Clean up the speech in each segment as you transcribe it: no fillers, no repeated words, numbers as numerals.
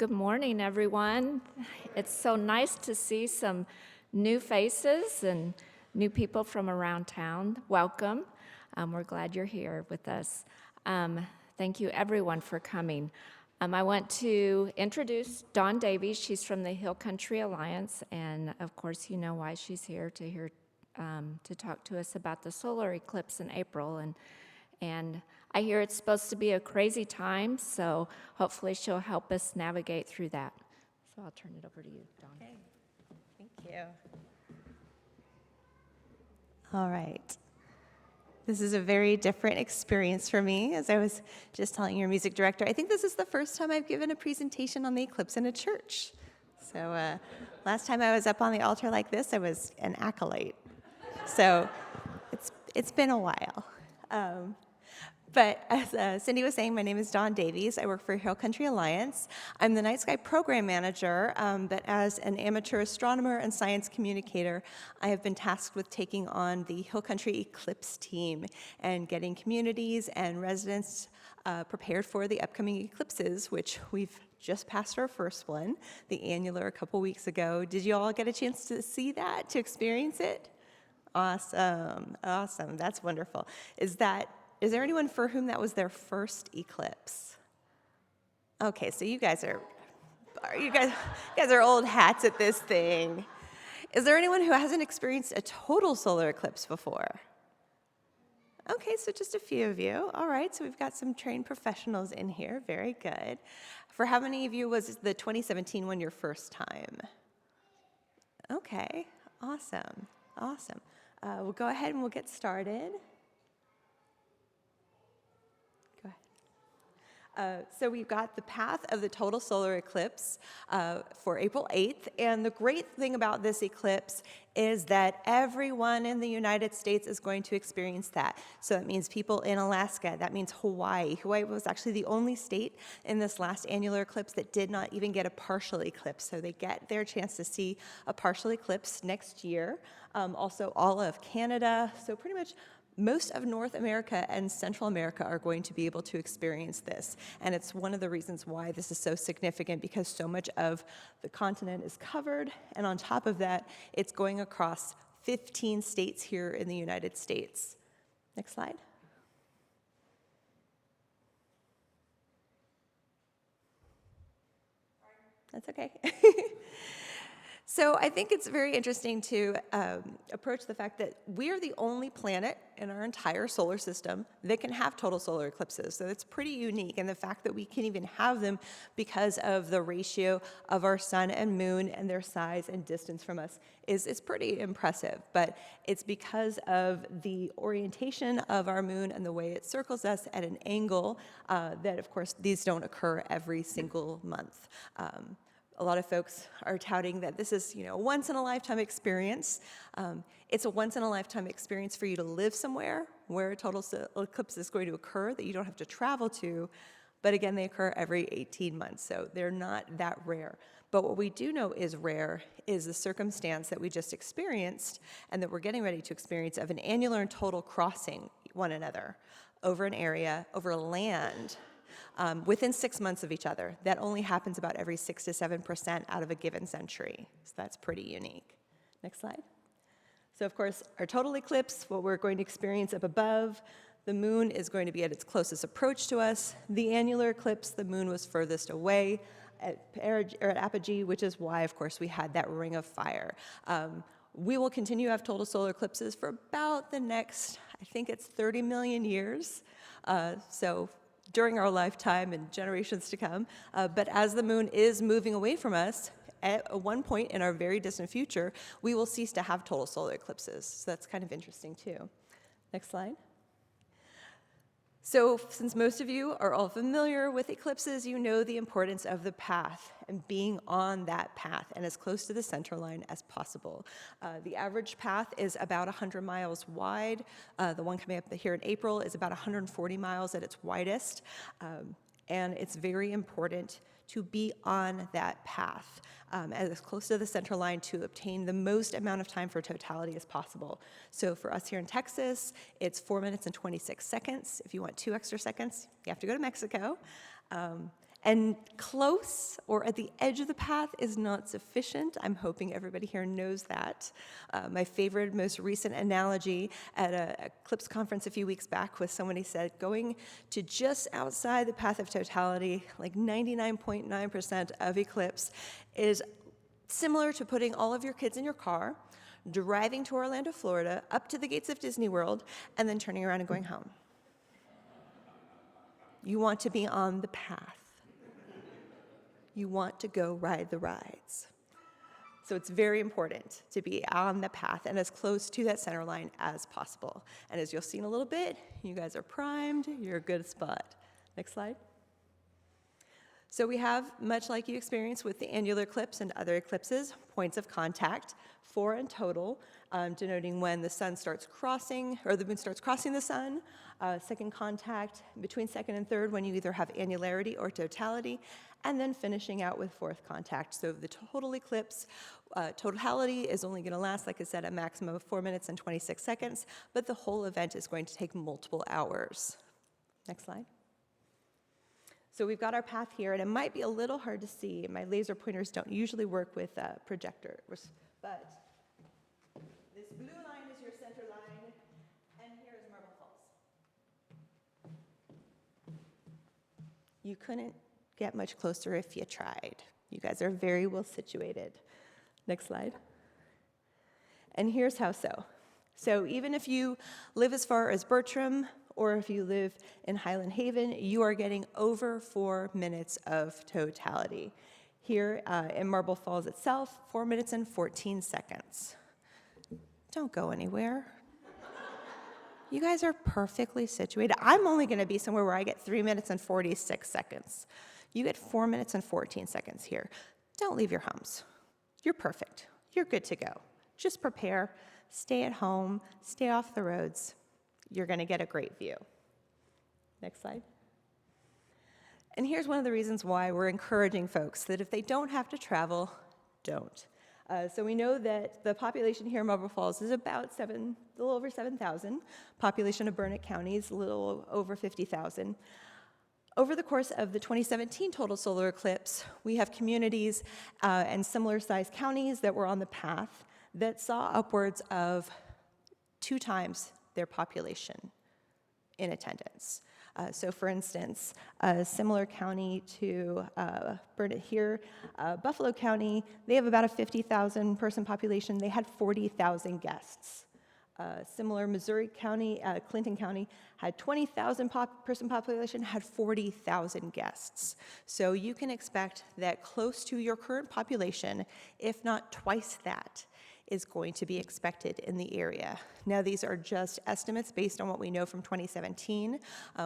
Good morning, everyone. It's so nice to see some new faces and new people from around town. Welcome. We're glad you're here with us. Thank you, everyone, for coming. I want to introduce Dawn Davies. She's from the Hill Country Alliance, and of course, you know why she's here to talk to us about the solar eclipse in April. And I hear it's supposed to be a crazy time, so hopefully she'll help us navigate through that. So I'll turn it over to you, Dawn. Okay, thank you. All right. This is a very different experience for me, as I was just telling your music director. I think this is the first time I've given a presentation on the eclipse in a church. So last time I was up on the altar like this, I was an acolyte. So it's been a while. But as Cindy was saying, my name is Dawn Davies. I work for Hill Country Alliance. I'm the Night Sky Program Manager, but as an amateur astronomer and science communicator, I have been tasked with taking on the Hill Country Eclipse team and getting communities and residents prepared for the upcoming eclipses, which we've just passed our first one, the annular, a couple weeks ago. Did you all get a chance to see that, to experience it? Awesome, awesome, that's wonderful. Is there anyone for whom that was their first eclipse? Okay, so you guys are old hats at this thing. Is there anyone who hasn't experienced a total solar eclipse before? Okay, so just a few of you. All right, so we've got some trained professionals in here. Very good. For how many of you was the 2017 one your first time? Okay, awesome, awesome. We'll go ahead and we'll get started. So we've got the path of the total solar eclipse for April 8th. And the great thing about this eclipse is that everyone in the United States is going to experience that. So that means people in Alaska, that means Hawaii. Hawaii was actually the only state in this last annular eclipse that did not even get a partial eclipse. So they get their chance to see a partial eclipse next year. Also all of Canada, so pretty much most of North America and Central America are going to be able to experience this. And it's one of the reasons why this is so significant, because so much of the continent is covered. And on top of that, it's going across 15 states here in the United States. Next slide. That's okay. So I think it's very interesting to approach the fact that we are the only planet in our entire solar system that can have total solar eclipses. So it's pretty unique, and the fact that we can even have them because of the ratio of our sun and moon and their size and distance from us is pretty impressive. But it's because of the orientation of our moon and the way it circles us at an angle that, of course, these don't occur every single month. A lot of folks are touting that this is, a once-in-a-lifetime experience. It's a once-in-a-lifetime experience for you to live somewhere where a total eclipse is going to occur that you don't have to travel to. But again, they occur every 18 months, so they're not that rare. But what we do know is rare is the circumstance that we just experienced and that we're getting ready to experience of an annular and total crossing one another over an area, over land, within 6 months of each other. That only happens about every 6 to 7% out of a given century. So that's pretty unique. Next slide. So of course, our total eclipse, what we're going to experience up above, the moon is going to be at its closest approach to us. The annular eclipse, the moon was furthest away at apogee, which is why, of course, we had that ring of fire. We will continue to have total solar eclipses for about the next, I think it's 30 million years. So during our lifetime and generations to come. But as the moon is moving away from us, at one point in our very distant future, we will cease to have total solar eclipses. So that's kind of interesting too. Next slide. So since most of you are all familiar with eclipses, you know the importance of the path and being on that path and as close to the center line as possible. The average path is about 100 miles wide. The one coming up here in April is about 140 miles at its widest. And it's very important to be on that path as close to the center line to obtain the most amount of time for totality as possible. So for us here in Texas, it's 4 minutes and 26 seconds. If you want 2 extra seconds, you have to go to Mexico. And close or at the edge of the path is not sufficient. I'm hoping everybody here knows that. My favorite, most recent analogy at a Eclipse conference a few weeks back was somebody said going to just outside the path of totality, like 99.9% of Eclipse, is similar to putting all of your kids in your car, driving to Orlando, Florida, up to the gates of Disney World, and then turning around and going home. You want to be on the path. You want to go ride the rides. So it's very important to be on the path and as close to that center line as possible. And as you'll see in a little bit, you guys are primed, you're a good spot. Next slide. So we have, much like you experienced with the annular eclipse and other eclipses, points of contact, 4 in total, denoting when the sun starts crossing, or the moon starts crossing the sun. Second contact between second and third when you either have annularity or totality, and then finishing out with fourth contact. So the total eclipse, totality is only going to last, like I said, a maximum of 4 minutes and 26 seconds, but the whole event is going to take multiple hours. Next slide. So we've got our path here, and it might be a little hard to see. My laser pointers don't usually work with projectors, but this blue line is your center line, and here is Marble Falls. You couldn't get much closer if you tried. You guys are very well situated. Next slide. And here's how so. So even if you live as far as Bertram, or if you live in Highland Haven, you are getting over 4 minutes of totality. Here in Marble Falls itself, 4 minutes and 14 seconds. Don't go anywhere. You guys are perfectly situated. I'm only gonna be somewhere where I get 3 minutes and 46 seconds. You get 4 minutes and 14 seconds here. Don't leave your homes. You're perfect. You're good to go. Just prepare, stay at home, stay off the roads. You're going to get a great view. Next slide. And here's one of the reasons why we're encouraging folks that if they don't have to travel, don't. So we know that the population here in Marble Falls is about a little over 7,000. Population of Burnett County is a little over 50,000. Over the course of the 2017 total solar eclipse, we have communities and similar sized counties that were on the path that saw upwards of 2 times their population in attendance. So for instance, a similar county to Burnett here, Buffalo County, they have about a 50,000 person population. They had 40,000 guests. Similar Missouri County, Clinton County, had 20,000 person population, had 40,000 guests. So you can expect that close to your current population, if not twice that, is going to be expected in the area. Now, these are just estimates based on what we know from 2017.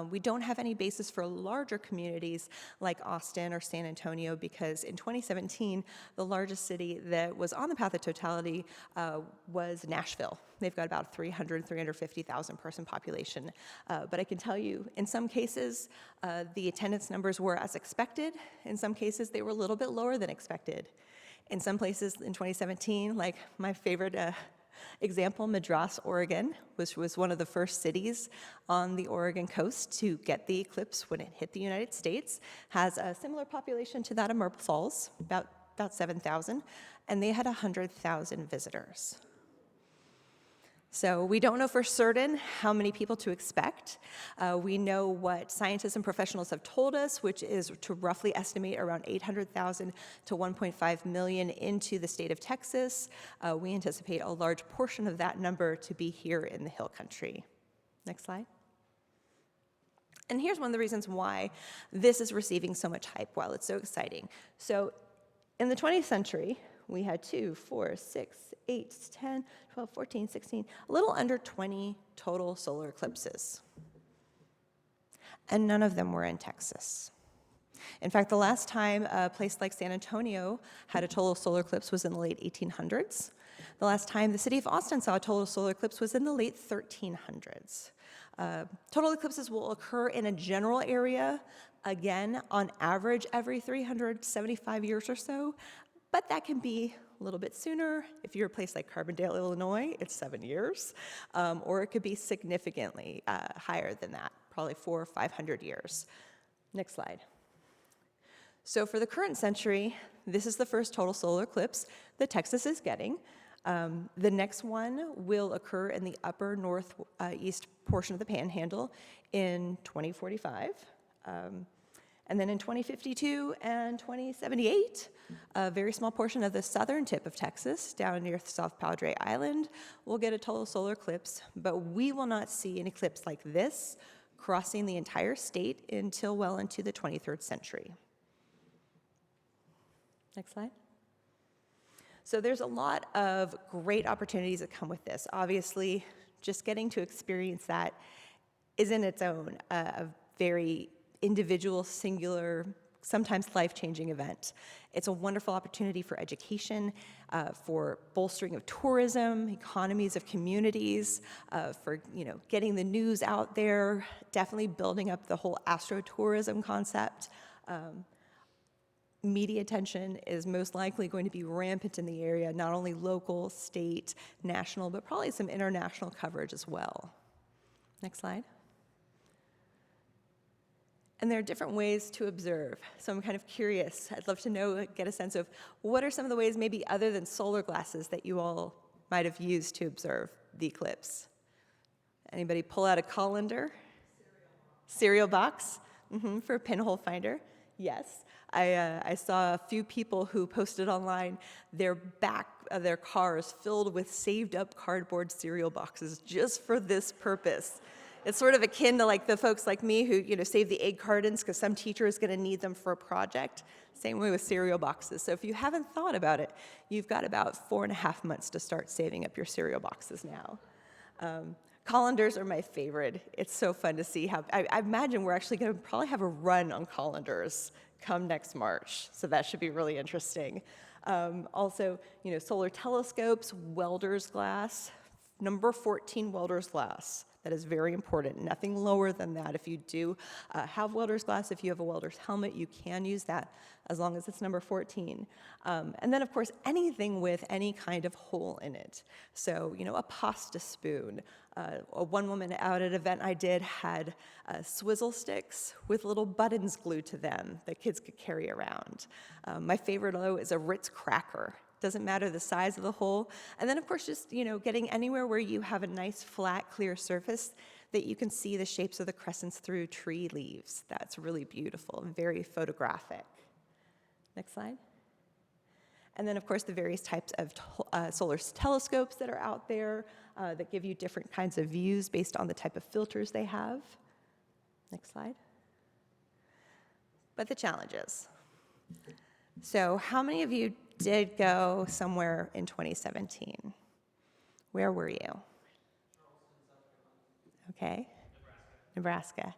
We don't have any basis for larger communities like Austin or San Antonio because in 2017, the largest city that was on the path of totality was Nashville. They've got about 350,000 person population. But I can tell you, in some cases, the attendance numbers were as expected. In some cases, they were a little bit lower than expected. In some places in 2017, like my favorite example, Madras, Oregon, which was one of the first cities on the Oregon coast to get the eclipse when it hit the United States, has a similar population to that of Marble Falls, about 7,000, and they had 100,000 visitors. So we don't know for certain how many people to expect. We know what scientists and professionals have told us, which is to roughly estimate around 800,000 to 1.5 million into the state of Texas. We anticipate a large portion of that number to be here in the Hill Country. Next slide. And here's one of the reasons why this is receiving so much hype while it's so exciting. So in the 20th century, we had 2, 4, 6, 8, 10, 12, 14, 16, a little under 20 total solar eclipses. And none of them were in Texas. In fact, the last time a place like San Antonio had a total solar eclipse was in the late 1800s. The last time the city of Austin saw a total solar eclipse was in the late 1300s. Total eclipses will occur in a general area, again, on average every 375 years or so, but that can be a little bit sooner. If you're a place like Carbondale, Illinois, it's 7 years, or it could be significantly higher than that, probably 400 or 500 years. Next slide. So for the current century, this is the first total solar eclipse that Texas is getting. The next one will occur in the upper northeast portion of the Panhandle in 2045. And then in 2052 and 2078, a very small portion of the southern tip of Texas, down near South Padre Island, will get a total solar eclipse, but we will not see an eclipse like this crossing the entire state until well into the 23rd century. Next slide. So there's a lot of great opportunities that come with this. Obviously, just getting to experience that is in its own a very individual, singular, sometimes life-changing event. It's a wonderful opportunity for education, for bolstering of tourism, economies of communities, for getting the news out there, definitely building up the whole astrotourism concept. Media attention is most likely going to be rampant in the area, not only local, state, national, but probably some international coverage as well. Next slide. And there are different ways to observe. So I'm kind of curious. I'd love to get a sense of what are some of the ways, maybe other than solar glasses, that you all might have used to observe the eclipse. Anybody pull out a colander? Cereal box for a pinhole finder. Yes. I saw a few people who posted online their back of their cars filled with saved up cardboard cereal boxes just for this purpose. It's sort of akin to like the folks like me who save the egg cartons because some teacher is going to need them for a project. Same way with cereal boxes. So if you haven't thought about it, you've got about 4.5 months to start saving up your cereal boxes now. Colanders are my favorite. It's so fun to see how, I imagine we're actually going to probably have a run on colanders come next March, so that should be really interesting. Also, solar telescopes, welder's glass, number 14 welder's glass. That is very important. Nothing lower than that. If you do have welder's glass, if you have a welder's helmet, you can use that as long as it's number 14. And then, of course, anything with any kind of hole in it. So, a pasta spoon. One woman out at an event I did had swizzle sticks with little buttons glued to them that kids could carry around. My favorite, though, is a Ritz cracker. Doesn't matter the size of the hole. And then, of course, just, getting anywhere where you have a nice, flat, clear surface that you can see the shapes of the crescents through tree leaves. That's really beautiful and very photographic. Next slide. And then, of course, the various types of solar telescopes that are out there that give you different kinds of views based on the type of filters they have. Next slide. But the challenges. So how many of you did go somewhere in 2017? Where were you? Okay. Nebraska.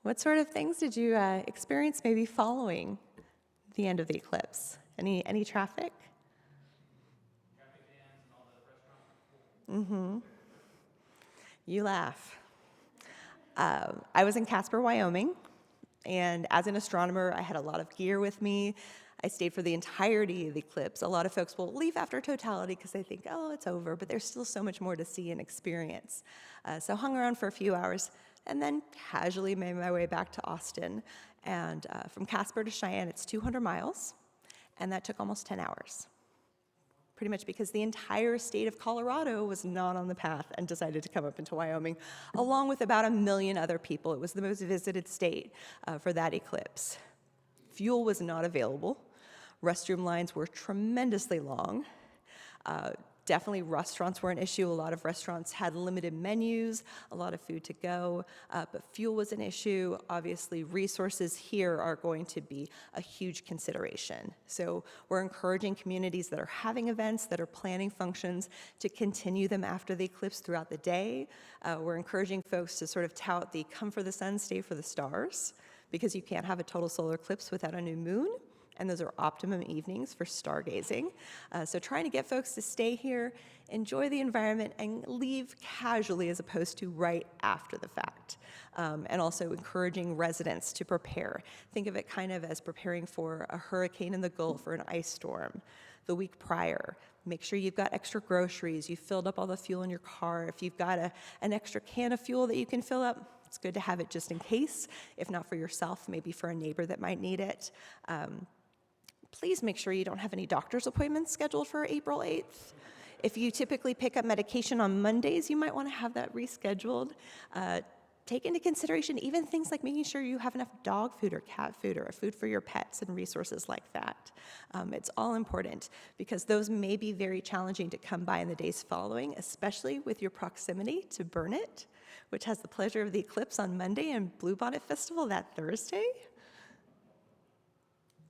What sort of things did you experience maybe following the end of the eclipse? Any traffic? Traffic jams and all the restaurants are full. You laugh. I was in Casper, Wyoming, and as an astronomer, I had a lot of gear with me. I stayed for the entirety of the eclipse. A lot of folks will leave after totality because they think, oh, it's over, but there's still so much more to see and experience. So hung around for a few hours and then casually made my way back to Austin. And from Casper to Cheyenne, it's 200 miles, and that took almost 10 hours. Pretty much because the entire state of Colorado was not on the path and decided to come up into Wyoming, along with about 1 million other people. It was the most visited state for that eclipse. Fuel was not available. Restroom lines were tremendously long. Definitely restaurants were an issue. A lot of restaurants had limited menus, a lot of food to go, but fuel was an issue. Obviously, resources here are going to be a huge consideration. So we're encouraging communities that are having events, that are planning functions, to continue them after the eclipse throughout the day. We're encouraging folks to sort of tout the come for the sun, stay for the stars, because you can't have a total solar eclipse without a new moon. And those are optimum evenings for stargazing. So trying to get folks to stay here, enjoy the environment, and leave casually as opposed to right after the fact. And also encouraging residents to prepare. Think of it kind of as preparing for a hurricane in the Gulf or an ice storm. The week prior, make sure you've got extra groceries, you've filled up all the fuel in your car. If you've got an extra can of fuel that you can fill up, It's good to have it just in case, if not for yourself, maybe for a neighbor that might need it. Please make sure you don't have any doctor's appointments scheduled for April 8th. If you typically pick up medication on Mondays, you might want to have that rescheduled. Take into consideration even things like making sure you have enough dog food or cat food or food for your pets and resources like that. It's all important because those may be very challenging to come by in the days following, especially with your proximity to Burnett, which has the pleasure of the Eclipse on Monday and Bluebonnet Festival that Thursday.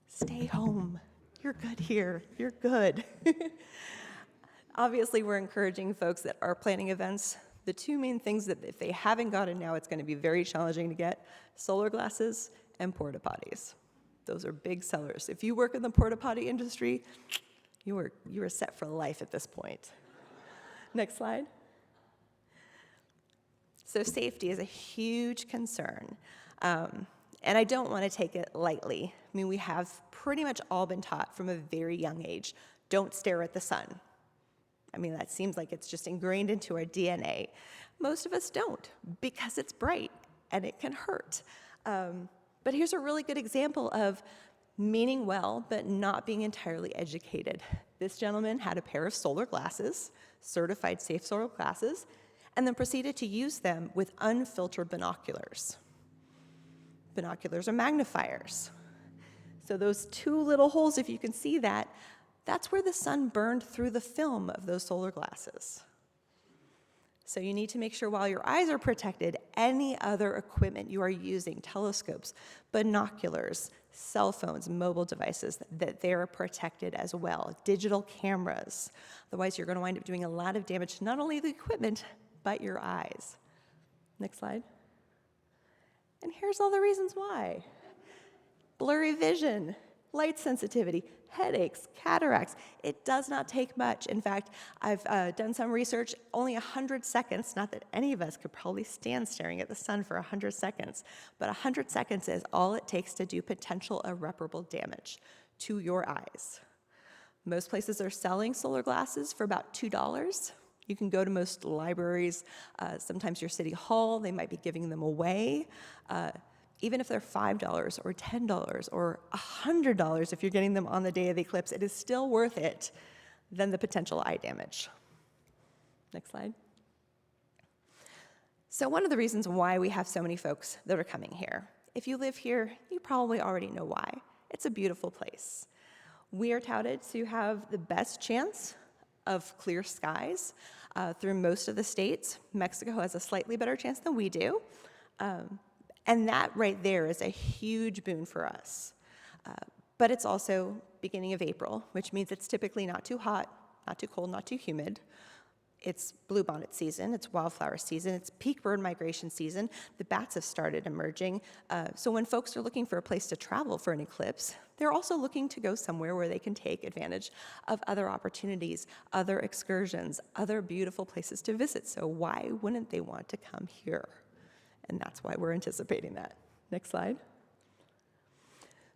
Stay home. You're good here. You're good. Obviously, we're encouraging folks that are planning events. The two main things that if they haven't gotten now, it's going to be very challenging to get: solar glasses and porta potties. Those are big sellers. If you work in the porta potty industry, you are set for life at this point. Next slide. So safety is a huge concern. And I don't want to take it lightly. I mean, we have pretty much all been taught from a very young age, don't stare at the sun. I mean, that seems like it's just ingrained into our DNA. Most of us don't, because it's bright and it can hurt. But here's a really good example of meaning well, but not being entirely educated. This gentleman had a pair of solar glasses, certified safe solar glasses, and then proceeded to use them with unfiltered binoculars. Binoculars are magnifiers. So those two little holes, if you can see that, that's where the sun burned through the film of those solar glasses. So you need to make sure while your eyes are protected, any other equipment you are using, telescopes, binoculars, cell phones, mobile devices, that they're protected as well. Digital cameras. Otherwise, you're going to wind up doing a lot of damage to not only the equipment, but your eyes. Next slide. And here's all the reasons why. Blurry vision, light sensitivity, headaches, cataracts. It does not take much. In fact, I've done some research, only 100 seconds, not that any of us could probably stand staring at the sun for 100 seconds, but 100 seconds is all it takes to do potential irreparable damage to your eyes. Most places are selling solar glasses for about $2. You can go to most libraries, sometimes your city hall, they might be giving them away. Even if they're $5 or $10 or $100, if you're getting them on the day of the eclipse, it is still worth it than the potential eye damage. Next slide. So one of the reasons why we have so many folks that are coming here, if you live here, you probably already know why. It's a beautiful place. We are touted to have the best chance of clear skies through most of the states. Mexico has a slightly better chance than we do. And that right there is a huge boon for us. But it's also beginning of April, which means it's typically not too hot, not too cold, not too humid. It's bluebonnet season, it's wildflower season, it's peak bird migration season. The bats have started emerging. So when folks are looking for a place to travel for an eclipse, they're also looking to go somewhere where they can take advantage of other opportunities, other excursions, other beautiful places to visit. So why wouldn't they want to come here? And that's why we're anticipating that. Next slide.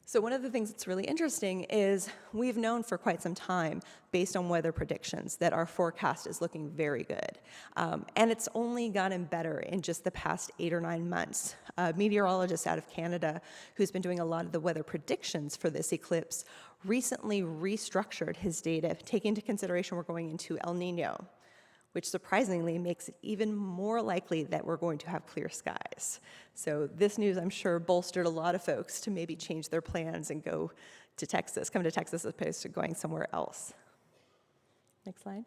So one of the things that's really interesting is we've known for quite some time, based on weather predictions, that our forecast is looking very good. And it's only gotten better in just the past 8 or 9 months. A meteorologist out of Canada, who's been doing a lot of the weather predictions for this eclipse, recently restructured his data, taking into consideration we're going into El Nino, which surprisingly makes it even more likely that we're going to have clear skies. So this news, I'm sure, bolstered a lot of folks to maybe change their plans and go to Texas, come to Texas as opposed to going somewhere else. Next slide.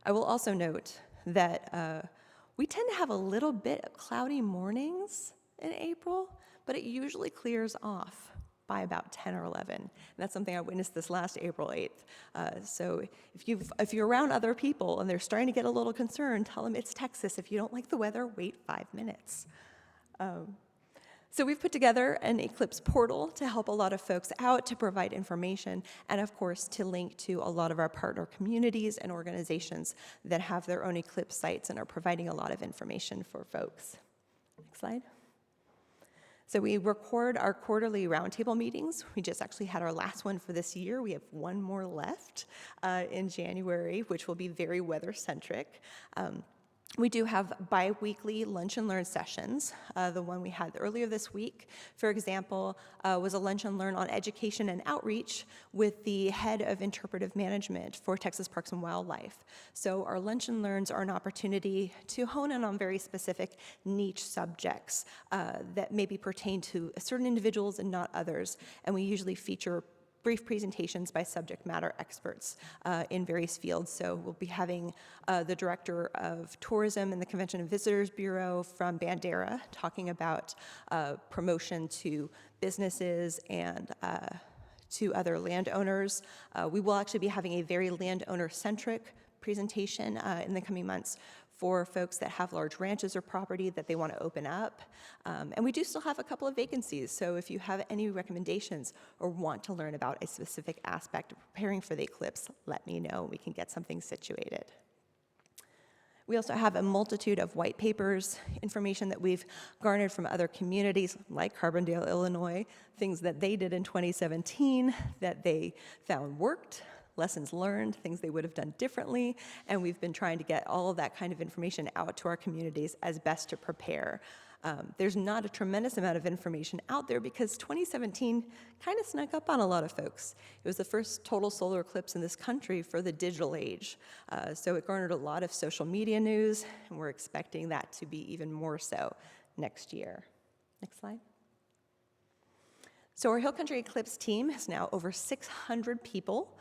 I will also note that we tend to have a little bit of cloudy mornings in April, but it usually clears off by about 10 or 11. And that's something I witnessed this last April 8th. So if you're around other people and they're starting to get a little concerned, tell them it's Texas. If you don't like the weather, wait 5 minutes. So we've put together an eclipse portal to help a lot of folks out, to provide information, and of course to link to a lot of our partner communities and organizations that have their own eclipse sites and are providing a lot of information for folks. Next slide. So we record our quarterly roundtable meetings. We just actually had our last one for this year. We have one more left in January, which will be very weather-centric. We do have bi-weekly lunch and learn sessions. The one we had earlier this week, for example, was a lunch and learn on education and outreach with the head of interpretive management for Texas Parks and Wildlife. So our lunch and learns are an opportunity to hone in on very specific niche subjects that maybe pertain to certain individuals and not others. And we usually feature brief presentations by subject matter experts in various fields. So we'll be having the Director of Tourism in the Convention and Visitors Bureau from Bandera talking about promotion to businesses and to other landowners. We will actually be having a very landowner-centric presentation in the coming months for folks that have large ranches or property that they want to open up. And we do still have a couple of vacancies, so if you have any recommendations or want to learn about a specific aspect of preparing for the eclipse, let me know. We can get something situated. We also have a multitude of white papers, information that we've garnered from other communities like Carbondale, Illinois, things that they did in 2017 that they found worked, lessons learned, things they would have done differently, and we've been trying to get all of that kind of information out to our communities as best to prepare. There's not a tremendous amount of information out there because 2017 kind of snuck up on a lot of folks. It was the first total solar eclipse in this country for the digital age, so it garnered a lot of social media news, and we're expecting that to be even more so next year. Next slide. So our Hill Country Eclipse team is now over 600 people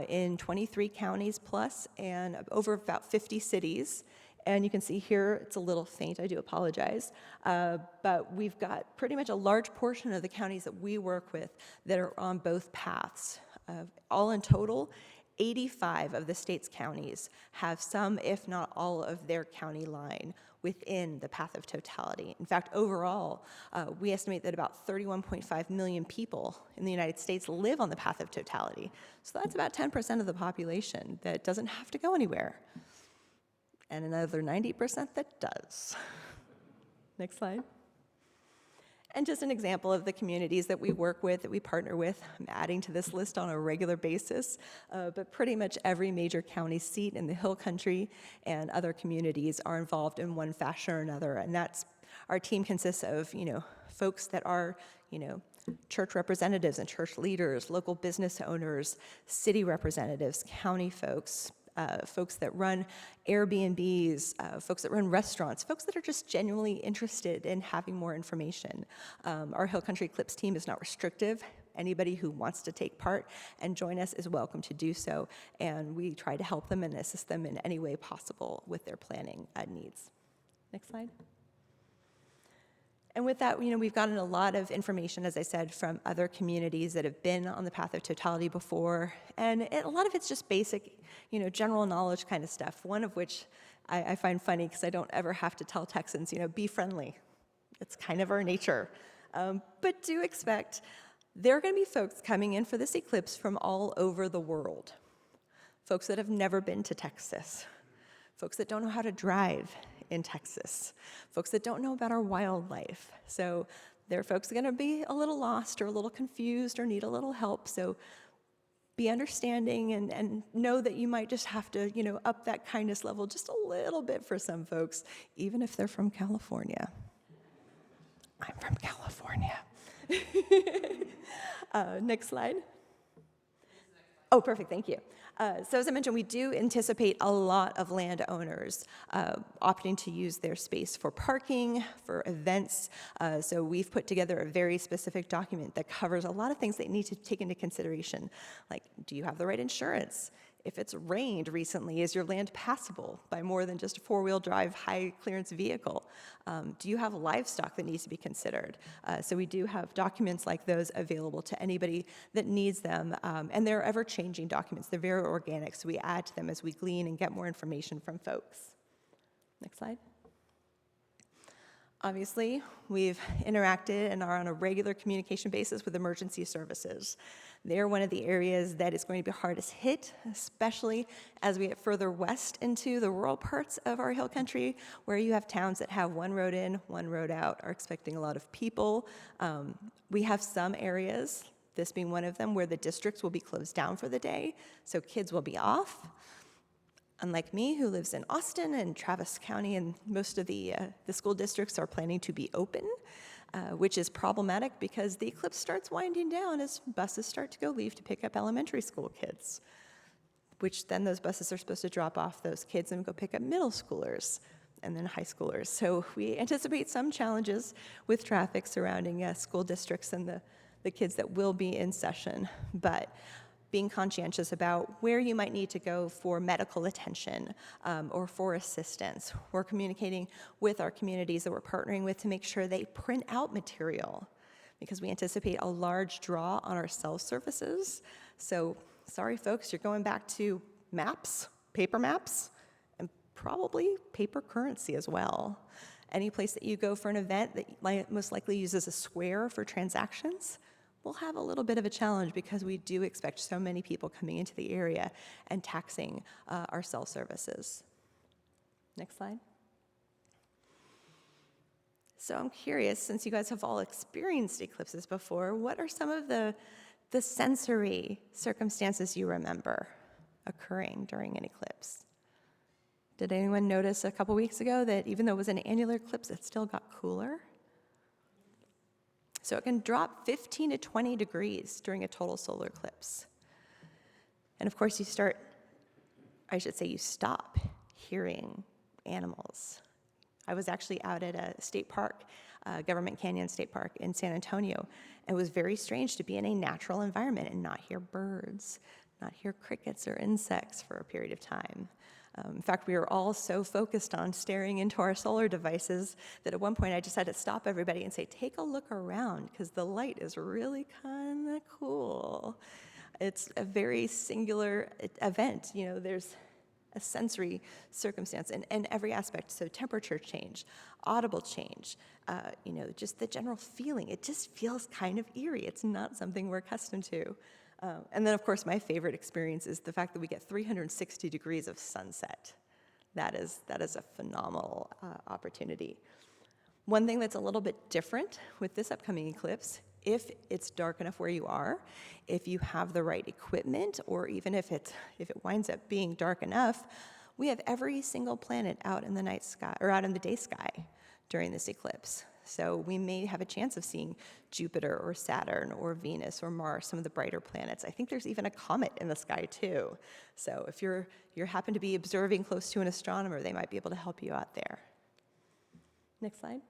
in 23 counties plus and over about 50 cities. And you can see here, it's a little faint, I do apologize. But we've got pretty much a large portion of the counties that we work with that are on both paths. All in total, 85 of the state's counties have some, if not all, of their county line within the path of totality. In fact, overall, we estimate that about 31.5 million people in the United States live on the path of totality. So that's about 10% of the population that doesn't have to go anywhere, and another 90% that does. Next slide. And just an example of the communities that we work with, that we partner with. I'm adding to this list on a regular basis, but pretty much every major county seat in the Hill Country and other communities are involved in one fashion or another. And that's, our team consists of, folks that are, church representatives and church leaders, local business owners, city representatives, county folks, folks that run Airbnbs, folks that run restaurants, folks that are just genuinely interested in having more information. Our Hill Country Eclipse team is not restrictive. Anybody who wants to take part and join us is welcome to do so, and we try to help them and assist them in any way possible with their planning needs. Next slide. And with that, we've gotten a lot of information, as I said, from other communities that have been on the path of totality before. And a lot of it's just basic, general knowledge kind of stuff, one of which I find funny because I don't ever have to tell Texans, be friendly. It's kind of our nature. But do expect there are going to be folks coming in for this eclipse from all over the world. Folks that have never been to Texas. Folks that don't know how to drive in Texas, folks that don't know about our wildlife. So there are folks that are going to be a little lost or a little confused or need a little help. So be understanding and know that you might just have to, up that kindness level just a little bit for some folks, even if they're from California. I'm from California. Next slide. Oh, perfect, thank you. So as I mentioned, we do anticipate a lot of landowners opting to use their space for parking, for events. So we've put together a very specific document that covers a lot of things that you need to take into consideration, like, do you have the right insurance? If it's rained recently, is your land passable by more than just a four-wheel drive, high-clearance vehicle? Do you have livestock that needs to be considered? So we do have documents like those available to anybody that needs them, and they're ever-changing documents. They're very organic, so we add to them as we glean and get more information from folks. Next slide. Obviously, we've interacted and are on a regular communication basis with emergency services. They're one of the areas that is going to be hardest hit, especially as we get further west into the rural parts of our Hill Country, where you have towns that have one road in, one road out, are expecting a lot of people. We have some areas, this being one of them, where the districts will be closed down for the day, so kids will be off. Unlike me, who lives in Austin and Travis County, and most of the school districts are planning to be open, which is problematic because the Eclipse starts winding down as buses start to leave to pick up elementary school kids, which then those buses are supposed to drop off those kids and go pick up middle schoolers and then high schoolers. So we anticipate some challenges with traffic surrounding school districts and the kids that will be in session, but being conscientious about where you might need to go for medical attention or for assistance. We're communicating with our communities that we're partnering with to make sure they print out material because we anticipate a large draw on our cell services. So sorry, folks, you're going back to maps, paper maps, and probably paper currency as well. Any place that you go for an event that most likely uses a square for transactions, we'll have a little bit of a challenge because we do expect so many people coming into the area and taxing our cell services. Next slide. So I'm curious, since you guys have all experienced eclipses before, what are some of the sensory circumstances you remember occurring during an eclipse? Did anyone notice a couple weeks ago that even though it was an annular eclipse, it still got cooler? So it can drop 15 to 20 degrees during a total solar eclipse. And of course you stop hearing animals. I was actually out at a state park, Government Canyon State Park in San Antonio, and it was very strange to be in a natural environment and not hear birds, not hear crickets or insects for a period of time. In fact, we were all so focused on staring into our solar devices that at one point I just had to stop everybody and say, take a look around, because the light is really kind of cool. It's a very singular event. You know, there's a sensory circumstance in every aspect. So temperature change, audible change, just the general feeling. It just feels kind of eerie. It's not something we're accustomed to. And then, of course, my favorite experience is the fact that we get 360 degrees of sunset. That is a phenomenal opportunity. One thing that's a little bit different with this upcoming eclipse, if it's dark enough where you are, if you have the right equipment, or even if it winds up being dark enough, we have every single planet out in the night sky or out in the day sky during this eclipse. So we may have a chance of seeing Jupiter or Saturn or Venus or Mars, some of the brighter planets. I think there's even a comet in the sky too. So if you happen to be observing close to an astronomer, they might be able to help you out there. Next slide.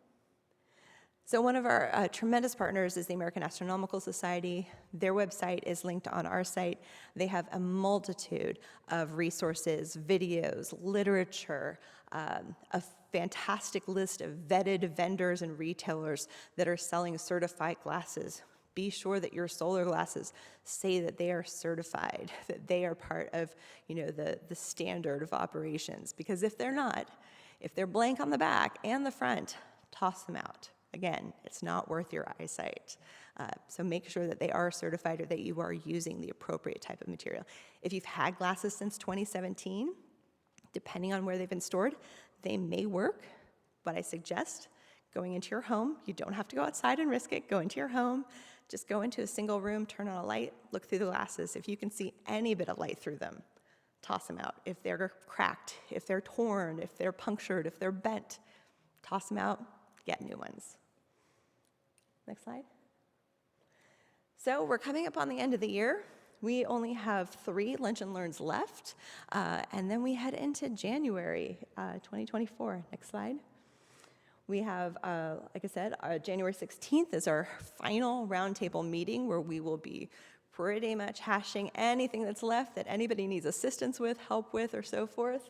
So one of our tremendous partners is the American Astronomical Society. Their website is linked on our site. They have a multitude of resources, videos, literature, a fantastic list of vetted vendors and retailers that are selling certified glasses. Be sure that your solar glasses say that they are certified, that they are part of, the standard of operations. Because if they're not, if they're blank on the back and the front, toss them out. Again, it's not worth your eyesight. So make sure that they are certified or that you are using the appropriate type of material. If you've had glasses since 2017, depending on where they've been stored, they may work, but I suggest going into your home. You don't have to go outside and risk it. Go into your home. Just go into a single room, turn on a light, look through the glasses. If you can see any bit of light through them, toss them out. If they're cracked, if they're torn, if they're punctured, if they're bent, toss them out, get new ones. Next slide. So we're coming up on the end of the year. We only have 3 Lunch and Learns left, and then we head into January 2024. Next slide. We have, like I said, January 16th is our final roundtable meeting where we will be pretty much hashing anything that's left that anybody needs assistance with, help with, or so forth.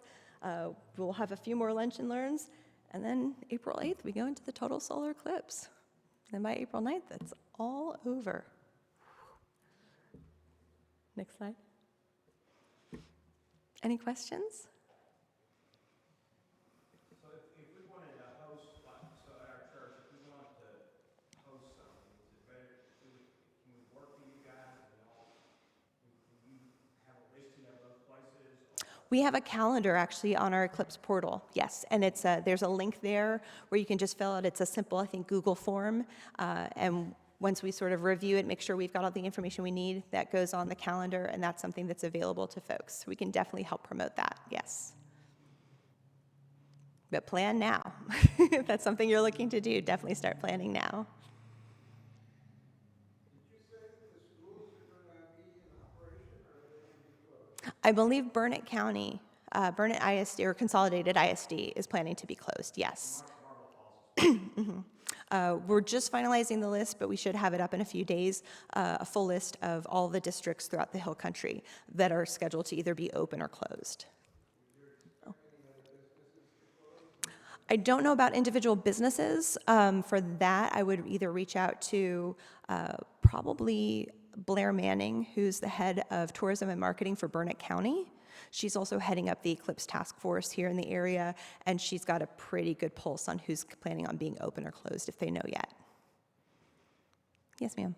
We'll have a few more Lunch and Learns, and then April 8th, we go into the total solar eclipse. And by April 9th, that's all over. Next slide. Any questions? So if we wanted to host, so at our church, if we wanted to host something, is it better, can we work for you guys? Can you have a listing of those places? We have a calendar actually on our Eclipse portal, yes, and it's there's a link there where you can just fill out. It's a simple, I think, Google form, and once we sort of review it, make sure we've got all the information we need, that goes on the calendar, and that's something that's available to folks. We can definitely help promote that, yes. But plan now. If that's something you're looking to do, definitely start planning now. I believe Burnett County, Burnett ISD, or Consolidated ISD, is planning to be closed, yes. We're just finalizing the list, but we should have it up in a few days, a full list of all the districts throughout the Hill Country that are scheduled to either be open or closed. I don't know about individual businesses. For that, I would either reach out to probably Blair Manning, who's the head of tourism and marketing for Burnett County. She's also heading up the Eclipse task force here in the area, and she's got a pretty good pulse on who's planning on being open or closed if they know yet. Yes, ma'am.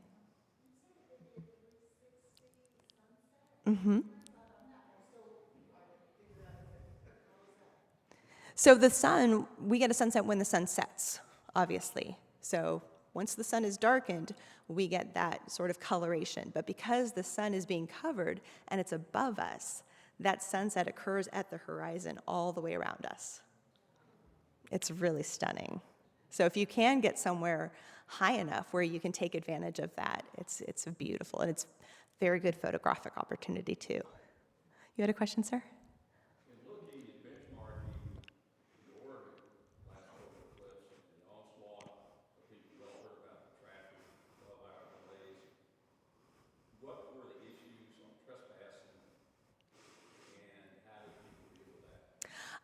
So the sun, we get a sunset when the sun sets, obviously. So once the sun is darkened, we get that sort of coloration. But because the sun is being covered and it's above us, that sunset occurs at the horizon all the way around us. It's really stunning. So if you can get somewhere high enough where you can take advantage of that, it's beautiful, and it's very good photographic opportunity too. You had a question, sir?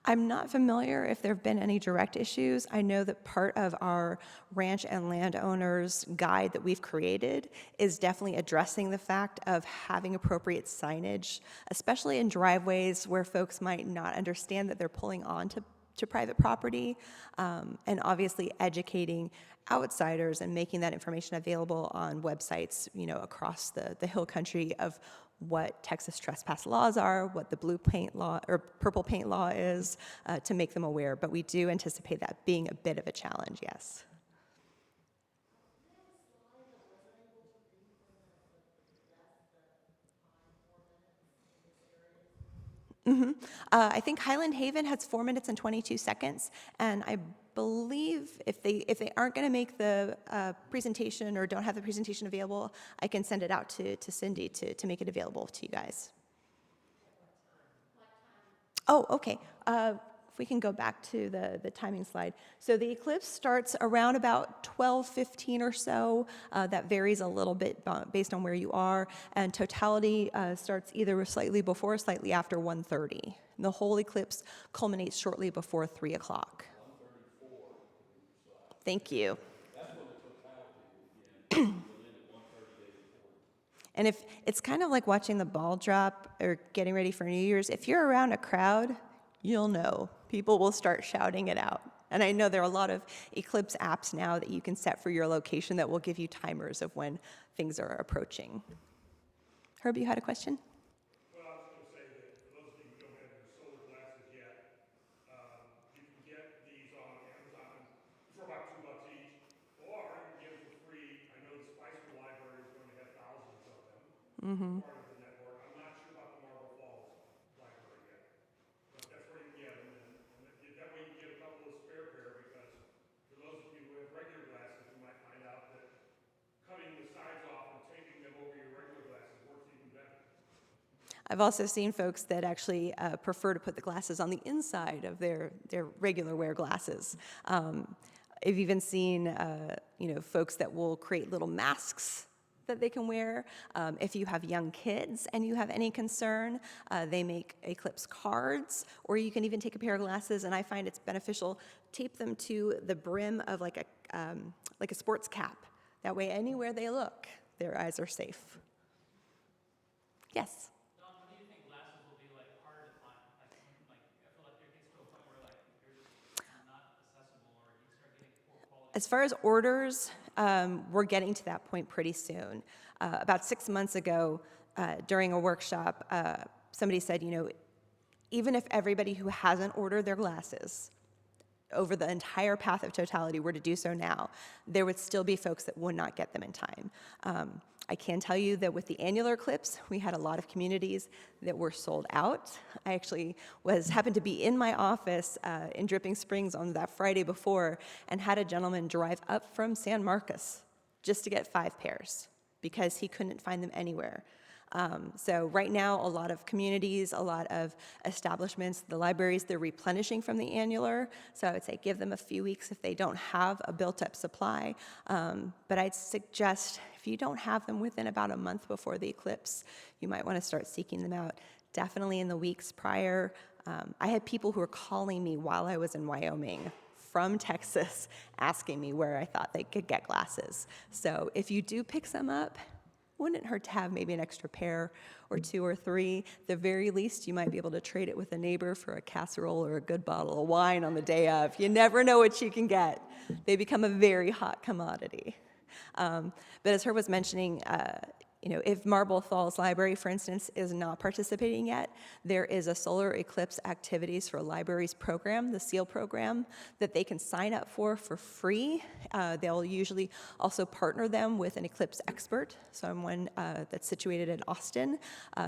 I'm not familiar if there have been any direct issues. I know that part of our ranch and landowners guide that we've created is definitely addressing the fact of having appropriate signage, especially in driveways where folks might not understand that they're pulling on to private property, and obviously educating outsiders and making that information available on websites, across the Hill Country of what Texas trespass laws are, what the blue paint law or purple paint law is, to make them aware. But we do anticipate that being a bit of a challenge, yes. I think Highland Haven has 4 minutes and 22 seconds, and I believe if they aren't going to make the presentation or don't have the presentation available, I can send it out to Cindy to make it available to you guys. Oh, okay. If we can go back to the timing slide. So the eclipse starts around about 12:15 or so. That varies a little bit based on where you are. And totality starts either slightly before or slightly after 1:30. The whole eclipse culminates shortly before 3 o'clock. 1:34. Thank you. That's when the totality begins. And if it's kind of like watching the ball drop or getting ready for New Year's, if you're around a crowd, you'll know. People will start shouting it out. And I know there are a lot of Eclipse apps now that you can set for your location that will give you timers of when things are approaching. Herb, you had a question? Well, I was going to say that for those of you who don't have your solar glasses yet, you can get these on Amazon for about $2 each, or you can get them for free. I know the Spicer Library is going to have thousands of them, part of the network. I'm not sure about the Marble Falls Library yet, but that's where you can get them, and that way you can get a couple of spare pair, because for those of you who have regular glasses, you might find out that cutting the sides off and taping them over your regular glasses works even better. I've also seen folks that actually prefer to put the glasses on the inside of their regular wear glasses. I've even seen folks that will create little masks that they can wear. If you have young kids and you have any concern, they make Eclipse cards, or you can even take a pair of glasses, and I find it's beneficial, tape them to the brim of like a sports cap. That way, anywhere they look, their eyes are safe. Yes? Don, when do you think glasses will be harder to find? I feel like there gets to a point where they're just not accessible, or you start getting poor quality. As far as orders, we're getting to that point pretty soon. About 6 months ago, during a workshop, somebody said, even if everybody who hasn't ordered their glasses over the entire path of totality were to do so now, there would still be folks that would not get them in time. I can tell you that with the annular eclipse, we had a lot of communities that were sold out. I actually happened to be in my office in Dripping Springs on that Friday before and had a gentleman drive up from San Marcos just to get 5 pairs because he couldn't find them anywhere. So right now, a lot of communities, a lot of establishments, the libraries, they're replenishing from the annular. So I would say give them a few weeks if they don't have a built-up supply. But I'd suggest if you don't have them within about a month before the eclipse, you might want to start seeking them out. Definitely in the weeks prior. I had people who were calling me while I was in Wyoming from Texas asking me where I thought they could get glasses. So if you do pick some up, wouldn't hurt to have maybe an extra pair or 2 or 3. The very least, you might be able to trade it with a neighbor for a casserole or a good bottle of wine on the day of. You never know what you can get. They become a very hot commodity. But as Herb was mentioning, if Marble Falls Library, for instance, is not participating yet, there is a solar eclipse activities for libraries program, the SEAL program, that they can sign up for free. They'll usually also partner them with an eclipse expert, someone that's situated in Austin.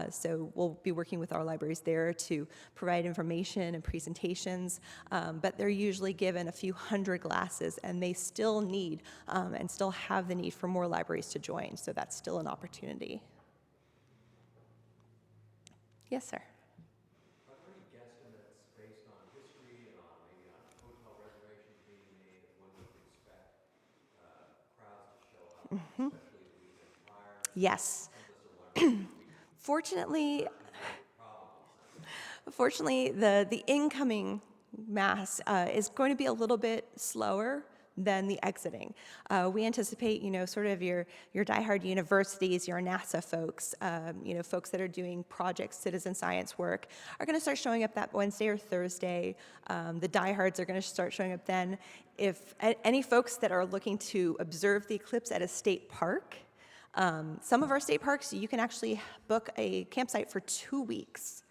So we'll be working with our libraries there to provide information and presentations, but they're usually given a few hundred glasses, and they still need and still have the need for more libraries to join, so that's still an opportunity. Yes, sir. Are there any guesstimates based on history and on maybe on hotel reservations being made of when we can expect crowds to show up, especially the weekend prior? Yes. Some of us are learning Fortunately, problems. the incoming mass is going to be a little bit slower than the exiting. We anticipate, sort of your diehard universities, your NASA folks, folks that are doing projects, citizen science work, are going to start showing up that Wednesday or Thursday. The diehards are going to start showing up then. If any folks that are looking to observe the eclipse at a state park, some of our state parks, you can actually book a campsite for 2 weeks.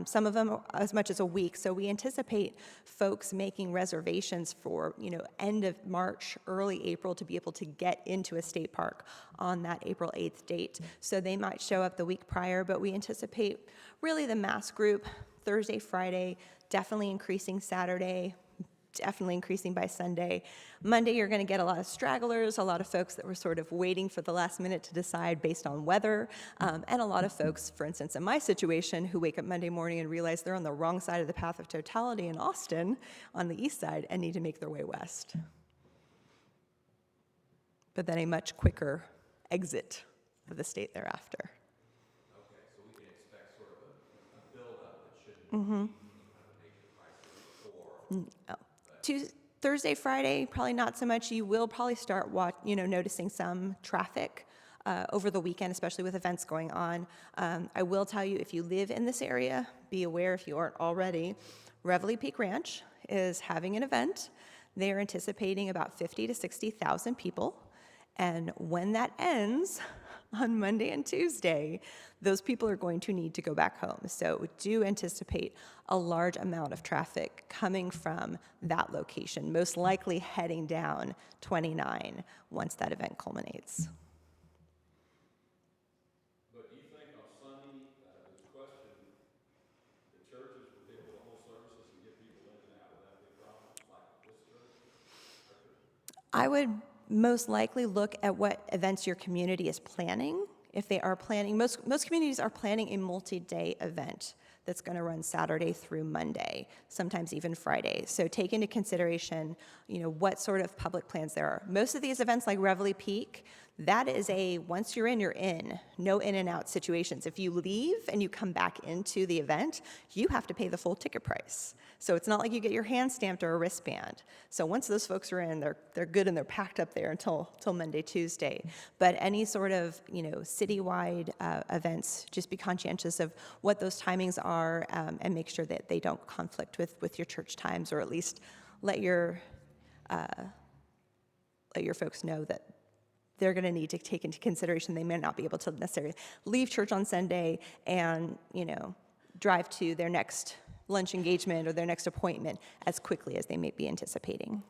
Some of them as much as a week. So we anticipate folks making reservations for, end of March, early April to be able to get into a state park on that April 8th date. So they might show up the week prior, but we anticipate really the mass group Thursday, Friday, definitely increasing Saturday, definitely increasing by Sunday. Monday, you're going to get a lot of stragglers, a lot of folks that were sort of waiting for the last minute to decide based on weather, and a lot of folks, for instance, in my situation, who wake up Monday morning and realize they're on the wrong side of the path of totality in Austin on the east side and need to make their way west. But then a much quicker exit of the state thereafter. Okay, so we can expect sort of a build-up that shouldn't be kind of a major crisis before. Thursday, Friday, probably not so much. You will probably start noticing some traffic over the weekend, especially with events going on. I will tell you, if you live in this area, be aware if you aren't already, Reveille Peak Ranch is having an event. They are anticipating about 50 to 60,000 people. And when that ends on Monday and Tuesday, those people are going to need to go back home. So do anticipate a large amount of traffic coming from that location, most likely heading down 29 once that event culminates. But do you think on Sunday, this question, the churches would be able to hold services and get people in and out without big problems, like this church? I would most likely look at what events your community is planning. If they are planning, most communities are planning a multi-day event that's going to run Saturday through Monday, sometimes even Friday. So take into consideration, what sort of public plans there are. Most of these events like Reveille Peak, that is once you're in, no in and out situations. If you leave and you come back into the event, you have to pay the full ticket price. So it's not like you get your hand stamped or a wristband. So once those folks are in, they're good and they're packed up there until Monday, Tuesday. But any sort of, citywide events, just be conscientious of what those timings are and make sure that they don't conflict with your church times, or at least let your folks know that they're going to need to take into consideration they may not be able to necessarily leave church on Sunday and, drive to their next lunch engagement or their next appointment as quickly as they may be anticipating.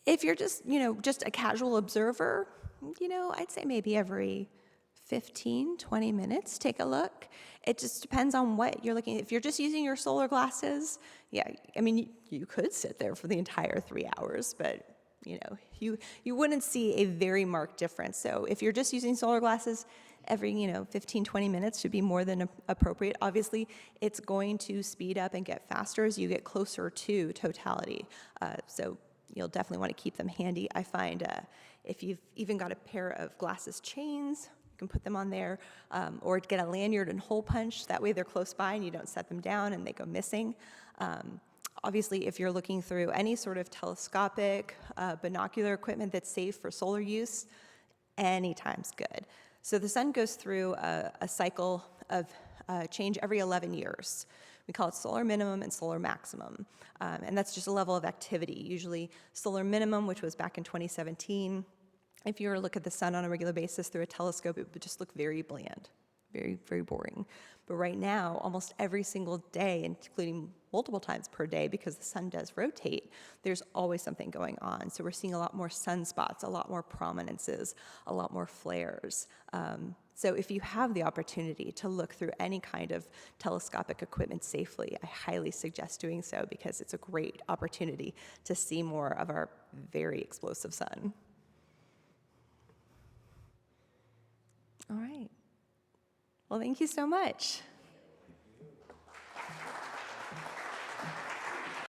If you're just, just a casual observer, I'd say maybe every 15, 20 minutes, take a look. It just depends on what you're looking at. If you're just using your solar glasses, yeah, I mean, you could sit there for the entire 3 hours, but, you wouldn't see a very marked difference. So if you're just using solar glasses, every, 15, 20 minutes should be more than appropriate. Obviously, it's going to speed up and get faster as you get closer to totality. So you'll definitely want to keep them handy. I find if you've even got a pair of glasses chains, you can put them on there, or get a lanyard and hole punch. That way they're close by and you don't set them down and they go missing. Obviously, if you're looking through any sort of telescopic, binocular equipment that's safe for solar use, anytime's good. So the sun goes through a cycle of change every 11 years. We call it solar minimum and solar maximum. And that's just a level of activity. Usually solar minimum, which was back in 2017, if you were to look at the sun on a regular basis through a telescope, it would just look very bland, very, very boring. But right now, almost every single day, including multiple times per day, because the sun does rotate, there's always something going on. So we're seeing a lot more sunspots, a lot more prominences, a lot more flares. So if you have the opportunity to look through any kind of telescopic equipment safely, I highly suggest doing so because it's a great opportunity to see more of our very explosive sun. All right. Well, thank you so much.